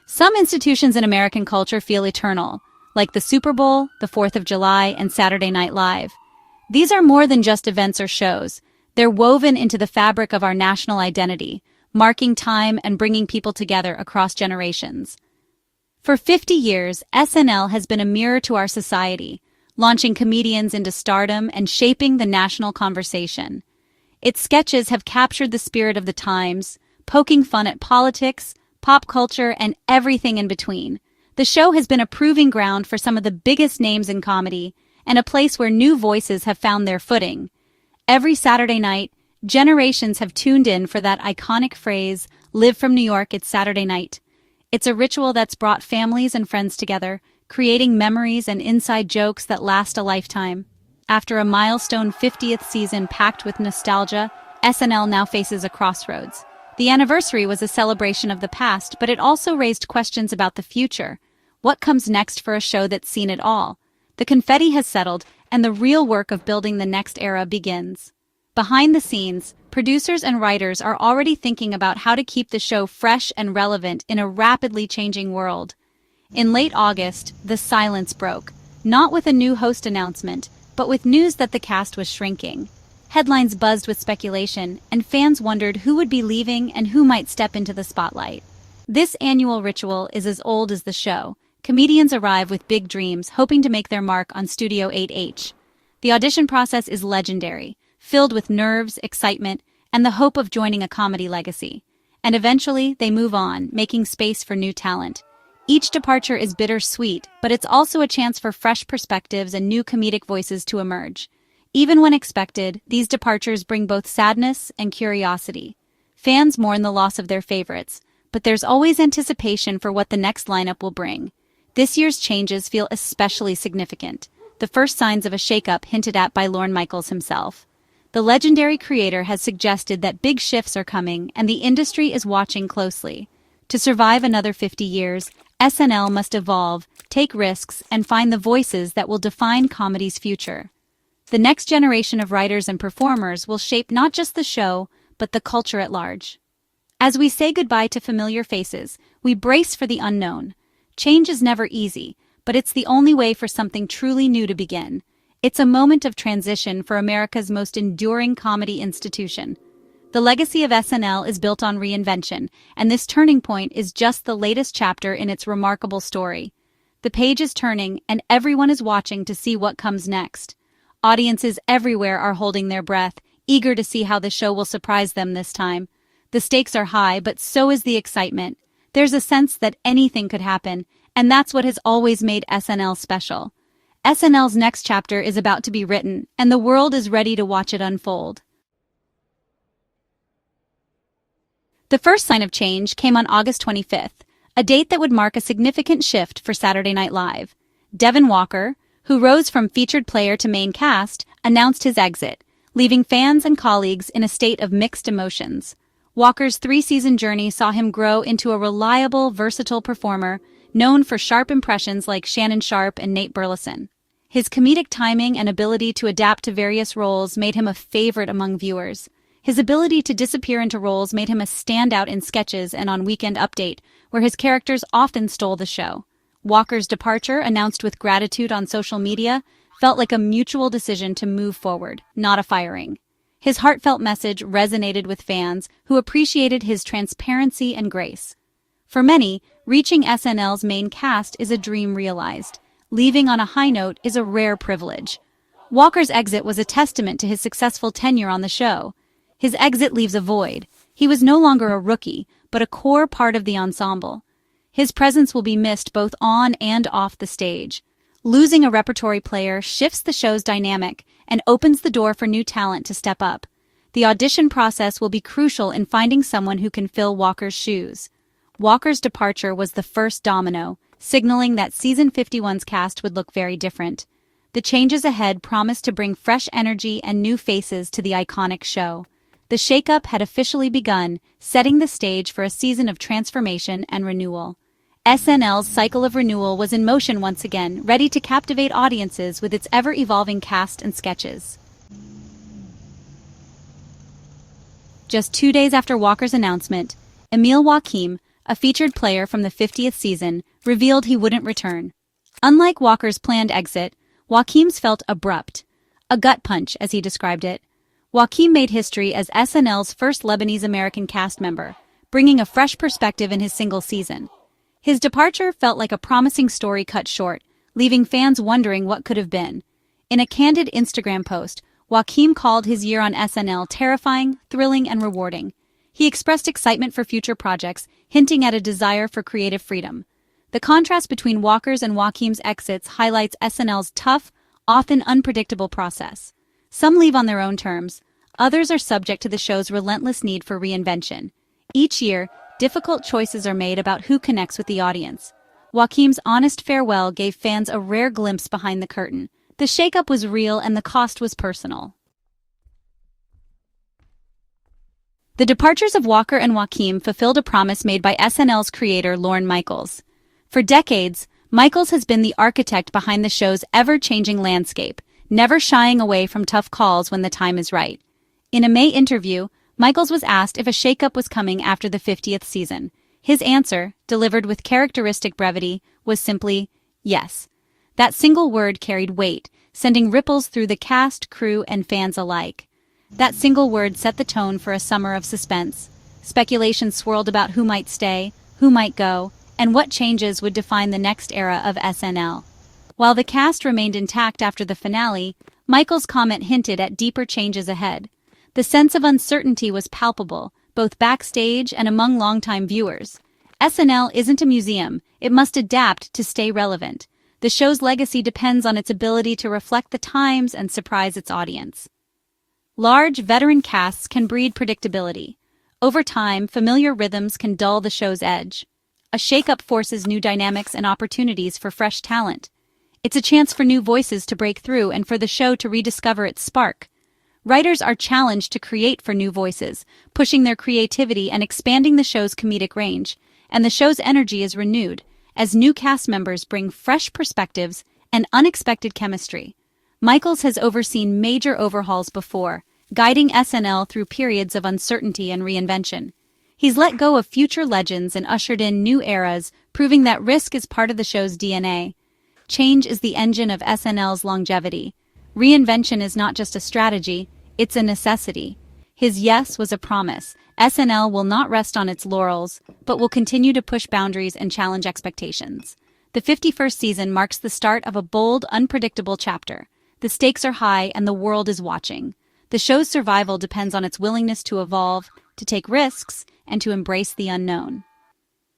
Some institutions in American culture feel eternal, like the Super Bowl, the 4th of July, and Saturday Night Live. These are more than just events or shows. They're woven into the fabric of our national identity, marking time and bringing people together across generations. For 50 years, SNL has been a mirror to our society, launching comedians into stardom and shaping the national conversation. Its sketches have captured the spirit of the times, poking fun at politics, pop culture, and everything in between. The show has been a proving ground for some of the biggest names in comedy, and a place where new voices have found their footing. Every Saturday night, generations have tuned in for that iconic phrase, "Live from New York, it's Saturday night." It's a ritual that's brought families and friends together, creating memories and inside jokes that last a lifetime. After a milestone 50th season packed with nostalgia, SNL now faces a crossroads. The anniversary was a celebration of the past, but it also raised questions about the future. What comes next for a show that's seen it all? The confetti has settled, and the real work of building the next era begins. Behind the scenes, producers and writers are already thinking about how to keep the show fresh and relevant in a rapidly changing world. In late August, the silence broke, not with a new host announcement, but with news that the cast was shrinking. Headlines buzzed with speculation, and fans wondered who would be leaving and who might step into the spotlight. This annual ritual is as old as the show. Comedians arrive with big dreams, hoping to make their mark on Studio 8H. The audition process is legendary, filled with nerves, excitement, and the hope of joining a comedy legacy. And eventually, they move on, making space for new talent. Each departure is bittersweet, but it's also a chance for fresh perspectives and new comedic voices to emerge. Even when expected, these departures bring both sadness and curiosity. Fans mourn the loss of their favorites, but there's always anticipation for what the next lineup will bring. This year's changes feel especially significant, the first signs of a shakeup hinted at by Lorne Michaels himself. The legendary creator has suggested that big shifts are coming, and the industry is watching closely. To survive another 50 years, SNL must evolve, take risks, and find the voices that will define comedy's future. The next generation of writers and performers will shape not just the show, but the culture at large. As we say goodbye to familiar faces, we brace for the unknown. Change is never easy, but it's the only way for something truly new to begin. It's a moment of transition for America's most enduring comedy institution. The legacy of SNL is built on reinvention, and this turning point is just the latest chapter in its remarkable story. The page is turning, and everyone is watching to see what comes next. Audiences everywhere are holding their breath, eager to see how the show will surprise them this time. The stakes are high, but so is the excitement. There's a sense that anything could happen, and that's what has always made SNL special. SNL's next chapter is about to be written, and the world is ready to watch it unfold. The first sign of change came on August 25th, a date that would mark a significant shift for Saturday Night Live. Devon Walker, who rose from featured player to main cast, announced his exit, leaving fans and colleagues in a state of mixed emotions. Walker's three-season journey saw him grow into a reliable, versatile performer, known for sharp impressions like Shannon Sharpe and Nate Burleson. His comedic timing and ability to adapt to various roles made him a favorite among viewers. His ability to disappear into roles made him a standout in sketches and on Weekend Update, where his characters often stole the show. Walker's departure, announced with gratitude on social media, felt like a mutual decision to move forward, not a firing. His heartfelt message resonated with fans who appreciated his transparency and grace. For many, reaching SNL's main cast is a dream realized. Leaving on a high note is a rare privilege. Walker's exit was a testament to his successful tenure on the show. His exit leaves a void. He was no longer a rookie, but a core part of the ensemble. His presence will be missed both on and off the stage. Losing a repertory player shifts the show's dynamic and opens the door for new talent to step up. The audition process will be crucial in finding someone who can fill Walker's shoes. Walker's departure was the first domino, signaling that Season 51's cast would look very different. The changes ahead promised to bring fresh energy and new faces to the iconic show. The shakeup had officially begun, setting the stage for a season of transformation and renewal. SNL's cycle of renewal was in motion once again, ready to captivate audiences with its ever-evolving cast and sketches. Just 2 days after Walker's announcement, EmilWakim, a featured player from the 50th season, revealed he wouldn't return. Unlike Walker's planned exit, Wakim's felt abrupt. A gut punch, as he described it. Wakim made history as SNL's first Lebanese-American cast member, bringing a fresh perspective in his single season. His departure felt like a promising story cut short, leaving fans wondering what could have been. In a candid Instagram post, Wakim called his year on SNL terrifying, thrilling, and rewarding. He expressed excitement for future projects, hinting at a desire for creative freedom. The contrast between Walker's and Wakim's exits highlights SNL's tough, often unpredictable process. Some leave on their own terms, others are subject to the show's relentless need for reinvention. Each year, difficult choices are made about who connects with the audience. Wakim's honest farewell gave fans a rare glimpse behind the curtain. The shakeup was real and the cost was personal. The departures of Walker and Wakim fulfilled a promise made by SNL's creator Lorne Michaels. For decades, Michaels has been the architect behind the show's ever-changing landscape, never shying away from tough calls when the time is right. In a May interview, Michaels was asked if a shakeup was coming after the 50th season. His answer, delivered with characteristic brevity, was simply, yes. That single word carried weight, sending ripples through the cast, crew, and fans alike. That single word set the tone for a summer of suspense. Speculation swirled about who might stay, who might go, and what changes would define the next era of SNL. While the cast remained intact after the finale, Michael's comment hinted at deeper changes ahead. The sense of uncertainty was palpable, both backstage and among longtime viewers. SNL isn't a museum, it must adapt to stay relevant. The show's legacy depends on its ability to reflect the times and surprise its audience. Large, veteran casts can breed predictability. Over time, familiar rhythms can dull the show's edge. A shakeup forces new dynamics and opportunities for fresh talent. It's a chance for new voices to break through and for the show to rediscover its spark. Writers are challenged to create for new voices, pushing their creativity and expanding the show's comedic range, and the show's energy is renewed as new cast members bring fresh perspectives and unexpected chemistry. Michaels has overseen major overhauls before, guiding SNL through periods of uncertainty and reinvention. He's let go of future legends and ushered in new eras, proving that risk is part of the show's DNA. Change is the engine of SNL's longevity. Reinvention is not just a strategy, it's a necessity. His yes was a promise. SNL will not rest on its laurels, but will continue to push boundaries and challenge expectations. The 51st season marks the start of a bold, unpredictable chapter. The stakes are high and the world is watching. The show's survival depends on its willingness to evolve, to take risks, and to embrace the unknown.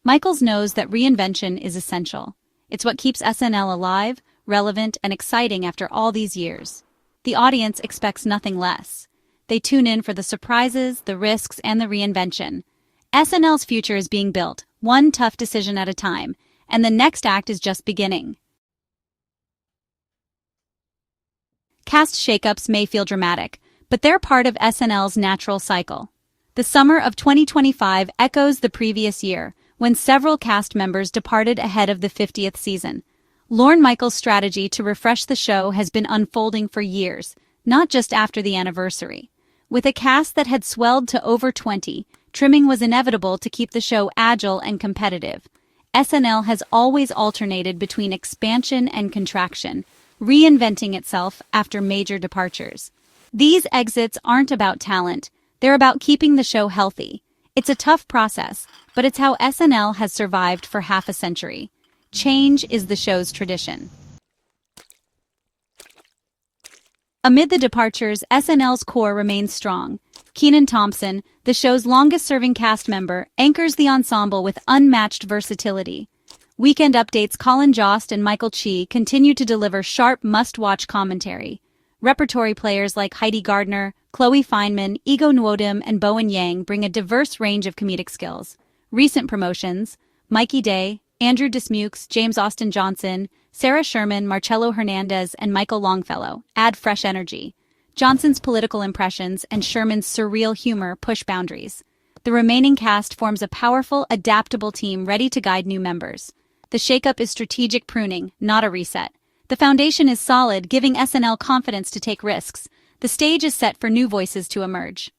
Michaels knows that reinvention is essential. It's what keeps SNL alive, relevant, and exciting after all these years. The audience expects nothing less. They tune in for the surprises, the risks, and the reinvention. SNL's future is being built, one tough decision at a time, and the next act is just beginning. Cast shakeups may feel dramatic, but they're part of SNL's natural cycle. The summer of 2025 echoes the previous year, when several cast members departed ahead of the 50th season. Lorne Michaels' strategy to refresh the show has been unfolding for years, not just after the anniversary. With a cast that had swelled to over 20, trimming was inevitable to keep the show agile and competitive. SNL has always alternated between expansion and contraction, reinventing itself after major departures. These exits aren't about talent, they're about keeping the show healthy. It's a tough process, but it's how SNL has survived for half a century. Change is the show's tradition. Amid the departures, SNL's core remains strong. Kenan Thompson, the show's longest-serving cast member, anchors the ensemble with unmatched versatility. Weekend Update's Colin Jost and Michael Chi continue to deliver sharp, must-watch commentary. Repertory players like Heidi Gardner, Chloe Fineman, Ego Nwodim, and Bowen Yang bring a diverse range of comedic skills. Recent promotions, Mikey Day, Andrew Dismukes, James Austin Johnson, Sarah Sherman, Marcello Hernandez, and Michael Longfellow add fresh energy. Johnson's political impressions and Sherman's surreal humor push boundaries. The remaining cast forms a powerful, adaptable team ready to guide new members. The shakeup is strategic pruning, not a reset. The foundation is solid, giving SNL confidence to take risks. The stage is set for new voices to emerge.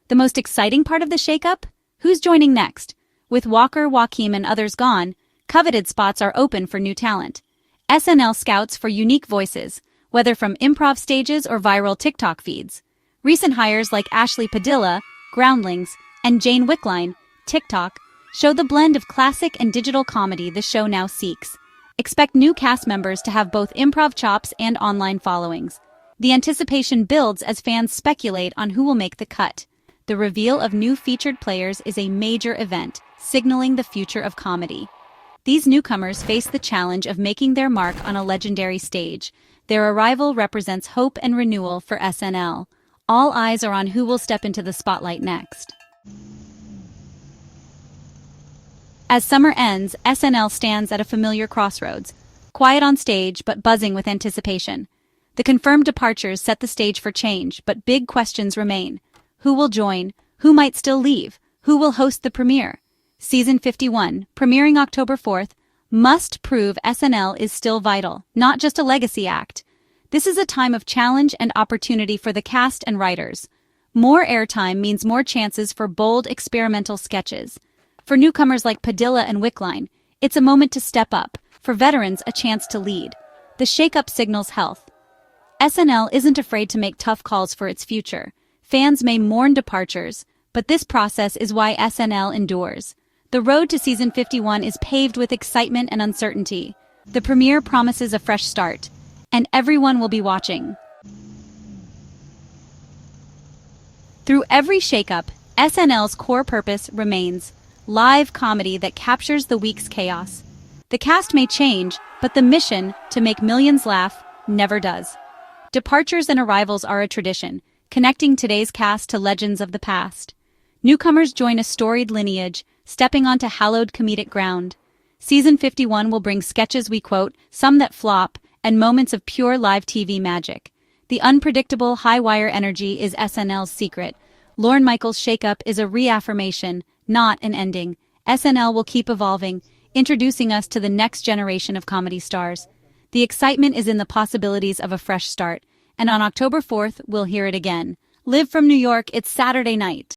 The most exciting part of the shakeup? Who's joining next? With Walker, Wakim, and others gone, coveted spots are open for new talent. SNL scouts for unique voices, whether from improv stages or viral TikTok feeds. Recent hires like Ashley Padilla, Groundlings, and Jane Wickline, TikTok, show the blend of classic and digital comedy the show now seeks. Expect new cast members to have both improv chops and online followings. The anticipation builds as fans speculate on who will make the cut. The reveal of new featured players is a major event, signaling the future of comedy. These newcomers face the challenge of making their mark on a legendary stage. Their arrival represents hope and renewal for SNL. All eyes are on who will step into the spotlight next. As summer ends, SNL stands at a familiar crossroads, quiet on stage but buzzing with anticipation. The confirmed departures set the stage for change, but big questions remain. Who will join? Who might still leave? Who will host the premiere? Season 51, premiering October 4th, must prove SNL is still vital, not just a legacy act. This is a time of challenge and opportunity for the cast and writers. More airtime means more chances for bold experimental sketches. For newcomers like Padilla and Wickline, it's a moment to step up. For veterans, a chance to lead. The shakeup signals health. SNL isn't afraid to make tough calls for its future. Fans may mourn departures, but this process is why SNL endures. The road to season 51 is paved with excitement and uncertainty. The premiere promises a fresh start, and everyone will be watching. Through every shakeup, SNL's core purpose remains: live comedy that captures the week's chaos. The cast may change, but the mission to make millions laugh never does. Departures and arrivals are a tradition, connecting today's cast to legends of the past. Newcomers join a storied lineage, stepping onto hallowed comedic ground. Season 51 will bring sketches we quote, some that flop, and moments of pure live TV magic. The unpredictable, high-wire energy is SNL's secret. Lorne Michaels' shakeup is a reaffirmation, not an ending. SNL will keep evolving, introducing us to the next generation of comedy stars. The excitement is in the possibilities of a fresh start, and on October 4th, we'll hear it again. Live from New York, it's Saturday night.